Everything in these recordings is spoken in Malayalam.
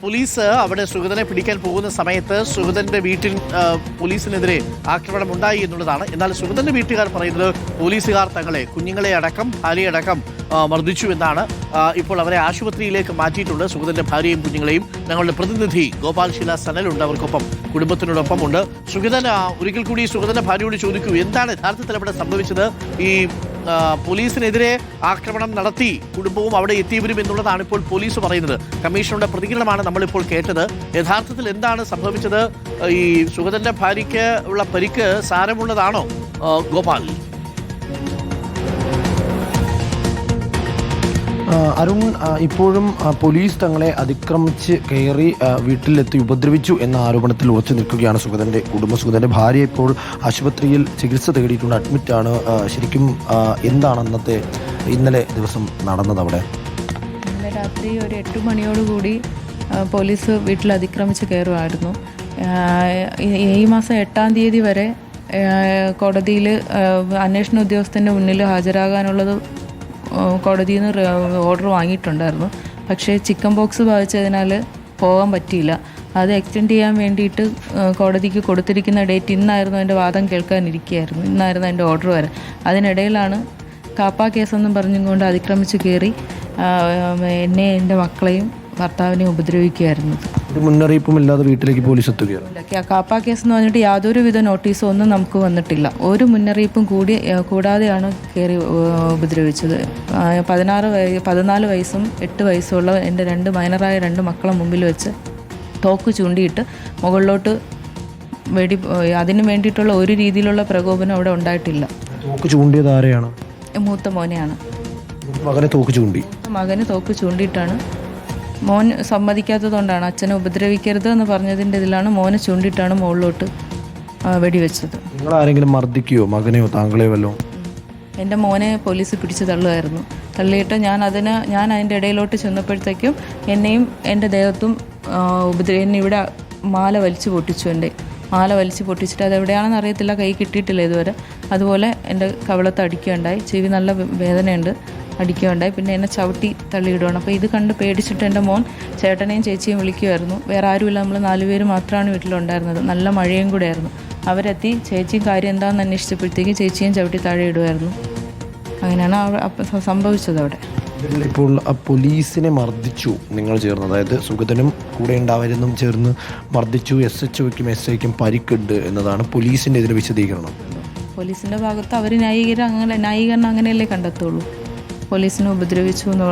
പോലീസ് അവിടെ സുഗതനെ പിടിക്കാൻ പോകുന്ന സമയത്ത് സുഗതന്റെ വീട്ടിൽ പോലീസിനെതിരെ ആക്രമണം ഉണ്ടായി എന്നുള്ളതാണ്. എന്നാൽ സുഗതന്റെ വീട്ടുകാർ പറയുന്നത് പോലീസുകാർ തങ്ങളെ, കുഞ്ഞുങ്ങളെ അടക്കം ഭാര്യയടക്കം മർദ്ദിച്ചു എന്നാണ്. ഇപ്പോൾ അവരെ ആശുപത്രിയിലേക്ക് മാറ്റിയിട്ടുണ്ട്, സുഗതന്റെ ഭാര്യയും കുഞ്ഞുങ്ങളെയും. ഞങ്ങളുടെ പ്രതിനിധി ഗോപാൽ ശില സനലുണ്ട്, അവർക്കൊപ്പം കുടുംബത്തിനോടൊപ്പം ഉണ്ട്. സുഗതൻ, ഒരിക്കൽ കൂടി സുഗതന്റെ ഭാര്യയോട് ചോദിക്കൂ, എന്താണ് യഥാർത്ഥത്തിൽ അവിടെ സംഭവിച്ചത്? ഈ പോലീസിനെതിരെ ആക്രമണം നടത്തി കുടുംബവും അവിടെ എത്തിയവരും എന്നുള്ളതാണ് ഇപ്പോൾ പോലീസ് പറയുന്നത്. കമ്മീഷണറുടെ പ്രതികരണമാണ് നമ്മളിപ്പോൾ കേട്ടത്. യഥാർത്ഥത്തിൽ എന്താണ് സംഭവിച്ചത്? ഈ സുഗതന്റെ ഭാര്യയ്ക്ക് ഉള്ള പരിക്ക് സാരമുള്ളതാണോ ഗോപാൽ? അരുൺ, ഇപ്പോഴും പോലീസ് തങ്ങളെ അതിക്രമിച്ച് കയറി വീട്ടിലെത്തി ഉപദ്രവിച്ചു എന്ന ആരോപണത്തിൽ ഉറച്ചു നിൽക്കുകയാണ് സുഗതന്റെ കുടുംബം. സുഗതന്റെ ഭാര്യ ഇപ്പോൾ ആശുപത്രിയിൽ ചികിത്സ തേടിയിട്ടുണ്ട്, അഡ്മിറ്റാണ്. ശരിക്കും എന്താണ് ഇന്നലെ ദിവസം നടന്നത് അവിടെ? ഇന്നലെ രാത്രി ഒരു 8 മണിയോടുകൂടി പോലീസ് വീട്ടിൽ അതിക്രമിച്ച് കയറുമായിരുന്നു. ഈ മാസം 8-ാം തീയതി വരെ കോടതിയിൽ അന്വേഷണ ഉദ്യോഗസ്ഥൻ്റെ മുന്നിൽ ഹാജരാകാനുള്ളത് കോടതിയിൽ നിന്ന് ഓർഡർ വാങ്ങിയിട്ടുണ്ടായിരുന്നു. പക്ഷേ ചിക്കൻ ബോക്സ് ബാധിച്ചതിനാൽ പോകാൻ പറ്റിയില്ല. അത് എക്സ്റ്റെൻഡ് ചെയ്യാൻ വേണ്ടിയിട്ട് കോടതിക്ക് കൊടുത്തിരിക്കുന്ന ഡേറ്റ് ഇന്നായിരുന്നു. എൻ്റെ വാദം കേൾക്കാനിരിക്കുകയായിരുന്നു. ഇന്നായിരുന്നു എൻ്റെ ഓർഡർ വരെ. അതിനിടയിലാണ് കാപ്പ കേസെന്നും പറഞ്ഞും കൊണ്ട് അതിക്രമിച്ച് കയറി എന്നെ, എൻ്റെ മക്കളെയും ഭർത്താവിനെയും ഉപദ്രവിക്കുകയായിരുന്നു. ഒരു മുന്നറിയിപ്പും ഇല്ലാതെ വീട്ടിലേക്ക് പോലീസ് എത്തുകയാണ്. കാപ്പ കേസ് എന്ന് പറഞ്ഞിട്ട് യാതൊരുവിധ നോട്ടീസോ ഒന്നും നമുക്ക് വന്നിട്ടില്ല. ഒരു മുന്നറിയിപ്പും കൂടാതെയാണ് കയറി ഉപദ്രവിച്ചത്. 14 വയസ്സും 8 വയസ്സുള്ള എൻ്റെ 2 മൈനറായ 2 മക്കളെ മുമ്പിൽ വെച്ച് തോക്ക് ചൂണ്ടിയിട്ട് മുകളിലോട്ട് അതിന് വേണ്ടിയിട്ടുള്ള ഒരു രീതിയിലുള്ള പ്രകോപനം അവിടെ ഉണ്ടായിട്ടില്ല. തോക്ക് ചൂണ്ടിയത് ആരെയാണ്? മൂത്ത മോനെയാണ്. മകനെ തോക്ക് ചൂണ്ടിയിട്ടാണ്. മോൻ സമ്മതിക്കാത്തതുകൊണ്ടാണ്, അച്ഛനെ ഉപദ്രവിക്കരുത് എന്ന് പറഞ്ഞതിൻ്റെ ഇതിലാണ് മോനെ ചൂണ്ടിയിട്ടാണ് മുകളിലോട്ട് വെടിവെച്ചത്. നിങ്ങൾ ആരെങ്കിലും മർദ്ദിക്കുകയോ മകനെയോ താങ്കളെയോ വല്ലോ? എൻ്റെ മോനെ പോലീസ് പിടിച്ച് തള്ളിയിട്ട് ഞാൻ അതിൻ്റെ ഇടയിലോട്ട് ചെന്നപ്പോഴത്തേക്കും എന്നെയും എൻ്റെ ദേഹത്തും എന്നെ ഇവിടെ മാല വലിച്ചു പൊട്ടിച്ചു. എൻ്റെ മാല വലിച്ചു പൊട്ടിച്ചിട്ട് അതെവിടെയാണെന്ന് അറിയത്തില്ല, കൈ കിട്ടിയിട്ടില്ല ഇതുവരെ. അതുപോലെ എൻ്റെ കവിളത്ത് അടിക്കുകയുണ്ടായി, ചെവി നല്ല വേദനയുണ്ട്, അടിക്കുകയുണ്ടായി. പിന്നെ എന്നെ ചവിട്ടി തള്ളിയിടുകയാണ്. അപ്പോൾ ഇത് കണ്ട് പേടിച്ചിട്ട് എൻ്റെ മോൻ ചേട്ടനെയും ചേച്ചിയും വിളിക്കുമായിരുന്നു. വേറെ ആരുമില്ല, നമ്മൾ 4 പേര് മാത്രമാണ് വീട്ടിലുണ്ടായിരുന്നത്. നല്ല മഴയും കൂടെ ആയിരുന്നു. അവരെത്തി ചേച്ചിയും കാര്യം എന്താണെന്ന് അന്വേഷിച്ചപ്പോഴത്തേക്ക് ചേച്ചിയും ചവിട്ടി താഴെ ഇടുമായിരുന്നു. അങ്ങനെയാണ് സംഭവിച്ചത് അവിടെ. ഇപ്പോൾ പോലീസിനെ മർദ്ദിച്ചു നിങ്ങൾ ചേർന്ന്, അതായത് സുഗതനും കൂടെ ഉണ്ടാവരെന്നും ചേർന്ന് മർദ്ദിച്ചു. SHOയ്ക്കും SIക്കും പരിക്കുണ്ട് എന്നതാണ് പോലീസിൻ്റെ ഇതിന് വിശദീകരണം. പോലീസിൻ്റെ ഭാഗത്ത് അവർ ന്യായീകരണം അങ്ങനെയല്ലേ കണ്ടെത്തുള്ളൂ. പോലീസിനെ ഉപദ്രവിച്ചു എന്ന്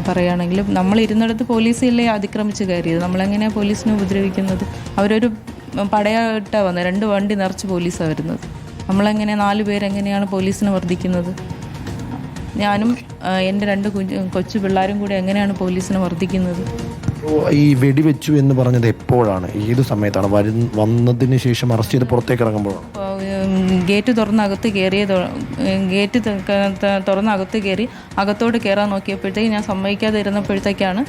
പറയുകയാണെങ്കിൽ നമ്മൾ ഇരുന്നിടത്ത് പോലീസല്ലേ അതിക്രമിച്ച് കയറിയത്. നമ്മളെങ്ങനെയാണ് പോലീസിനെ ഉപദ്രവിക്കുന്നത്? അവരൊരു പടയായിട്ടാണ് വന്നത്, 2 വണ്ടി നിറച്ച് പോലീസാണ് വരുന്നത്. നമ്മളെങ്ങനെ 4 പേരെങ്ങനെയാണ് പോലീസിനെ മർദ്ദിക്കുന്നത്? ഞാനും എൻ്റെ 2 കൊച്ചു പിള്ളേരും കൂടി എങ്ങനെയാണ് പോലീസിനെ മർദ്ദിക്കുന്നത്? ഈ വെടിവെച്ചു എന്ന് പറഞ്ഞത് എപ്പോഴാണ്, ഏത് സമയത്താണ്? വന്നതിന് ശേഷം അറസ്റ്റ് ചെയ്ത് പുറത്തേക്ക് ഇറങ്ങുമ്പോഴാണ്? ഗേറ്റ് തുറന്നകത്ത് കയറി അകത്തോട്ട് കയറാൻ നോക്കിയപ്പോഴത്തേക്ക് ഞാൻ സമ്മതിക്കാതെ ഇരുന്നപ്പോഴത്തേക്കാണ്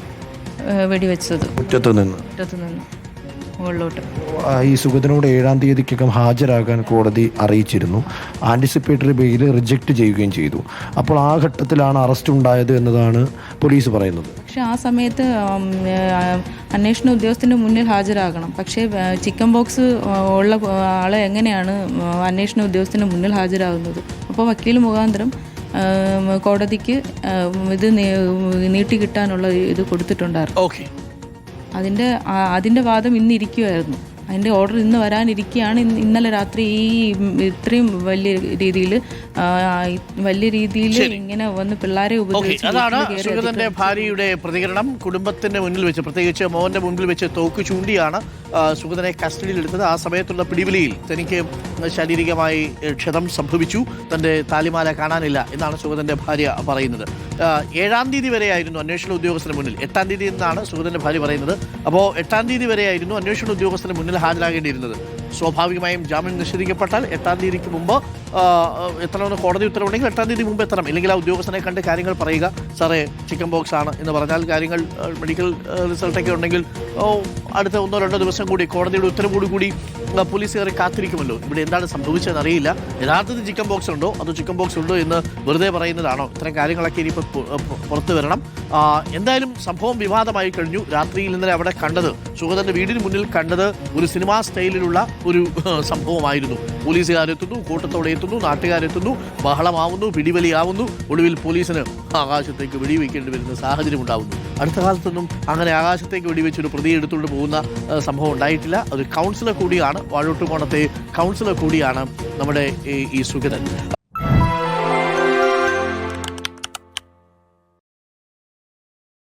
വെടിവെച്ചത്. മുറ്റത്ത് നിന്ന് മുകളിലോട്ട്. ഈ സുഗതനോട് 7-ാം തീയതിക്കകം ഹാജരാകാൻ കോടതി അറിയിച്ചിരുന്നു. ആൻറ്റിസിപ്പേറ്ററി ബെയിൽ റിജക്റ്റ് ചെയ്യുകയും ചെയ്തു. അപ്പോൾ ആ ഘട്ടത്തിലാണ് അറസ്റ്റ് ഉണ്ടായത് എന്നതാണ് പോലീസ് പറയുന്നത്. പക്ഷെ ആ സമയത്ത് അന്വേഷണ ഉദ്യോഗസ്ഥൻ്റെ മുന്നിൽ ഹാജരാകണം. പക്ഷേ ചിക്കൻ ബോക്സ് ഉള്ള ആളെ എങ്ങനെയാണ് അന്വേഷണ ഉദ്യോഗസ്ഥൻ്റെ മുന്നിൽ ഹാജരാകുന്നത്? അപ്പോൾ വക്കീൽ മുഖാന്തരം കോടതിക്ക് ഇത് നീട്ടി കിട്ടാനുള്ള ഇത് കൊടുത്തിട്ടുണ്ടായിരുന്നു. അതിൻ്റെ വാദം ഇന്നിരിക്കുമായിരുന്നു. അതിൻ്റെ ഓർഡർ ഇന്ന് വരാനിരിക്കുകയാണ്. ഇന്നലെ രാത്രി ഇത്രയും വലിയ രീതിയിൽ ഇങ്ങനെ വന്ന് പിള്ളേരെ ഉപദ്രവിച്ചു. അതാണ് സുഗതന്റെ ഭാര്യയുടെ പ്രതികരണം. കുടുംബത്തിന്റെ മുന്നിൽ വെച്ച്, പ്രത്യേകിച്ച് മോന്റെ മുമ്പിൽ വെച്ച് തോക്ക് ചൂണ്ടിയാണ് സുഗതനെ കസ്റ്റഡിയിലെടുത്തത്. ആ സമയത്തുള്ള പിടിവിലിയിൽ തനിക്ക് ശാരീരികമായി ക്ഷതം സംഭവിച്ചു, തൻ്റെ താലിമാല കാണാനില്ല എന്നാണ് സുഗതന്റെ ഭാര്യ പറയുന്നത്. 7-ാം തീയതി വരെയായിരുന്നു അന്വേഷണ ഉദ്യോഗസ്ഥന് മുന്നിൽ. 8-ാം തീയതി എന്നാണ് സുഗതന്റെ ഭാര്യ പറയുന്നത്. അപ്പോൾ 8-ാം തീയതി വരെയായിരുന്നു അന്വേഷണ ഉദ്യോഗസ്ഥന് മുന്നിൽ ഹാജരാകേണ്ടിയിരുന്നത്. സ്വാഭാവികമായും ജാമ്യം നിഷേധിക്കപ്പെട്ടാൽ 8-ാം തീയതിക്ക് മുമ്പ് എത്തണമെന്ന് കോടതി ഉത്തരവുണ്ടെങ്കിൽ 8-ാം തീയതി മുമ്പ് എത്തണം. ഇല്ലെങ്കിൽ ആ ഉദ്യോഗസ്ഥനെ കണ്ട് കാര്യങ്ങൾ പറയുക. സാറേ, ചിക്കൻ ബോക്സ് ആണ് എന്ന് പറഞ്ഞാൽ കാര്യങ്ങൾ മെഡിക്കൽ റിസൾട്ടൊക്കെ ഉണ്ടെങ്കിൽ അടുത്ത 1-2 ദിവസം കൂടി കോടതിയുടെ ഉത്തരവോട് കൂടി പോലീസുകാരെ കാത്തിരിക്കുമല്ലോ. ഇവിടെ എന്താണ് സംഭവിച്ചതെന്ന് അറിയില്ല. യഥാർത്ഥത്തിൽ ചിക്കൻ ബോക്സ് ഉണ്ടോ അതോ ചിക്കൻ ബോക്സ് ഉണ്ടോ എന്ന് വെറുതെ പറയുന്നതാണോ? ഇത്തരം കാര്യങ്ങളൊക്കെ ഇനിയിപ്പോൾ പുറത്തു വരണം. എന്തായാലും സംഭവം വിവാദമായി കഴിഞ്ഞു. രാത്രിയിൽ ഇന്നലെ അവിടെ കണ്ടത്, സുഗതന്റെ വീടിന് മുന്നിൽ കണ്ടത് ഒരു സിനിമാ സ്റ്റൈലിലുള്ള ഒരു സംഭവമായിരുന്നു. പോലീസുകാരെത്തുന്നു, കൂട്ടത്തോടെ എത്തുന്നു, നാട്ടുകാരെത്തുന്നു, ബഹളമാവുന്നു, പിടിവലിയാവുന്നു, ഒടുവിൽ പോലീസിന് ആകാശത്തേക്ക് വെടിവെക്കേണ്ടി വരുന്ന സാഹചര്യം ഉണ്ടാവുന്നു. അടുത്ത കാലത്തൊന്നും അങ്ങനെ ആകാശത്തേക്ക് വെടിവെച്ചൊരു പ്രതി എടുത്തുകൊണ്ട് പോകുന്ന സംഭവം ഉണ്ടായിട്ടില്ല. ഒരു കൗൺസിലർ കൂടിയാണ്, വാഴോട്ടുകോണത്തെ കൗൺസിലർ കൂടിയാണ് നമ്മുടെ ഈ സുഗതൻ.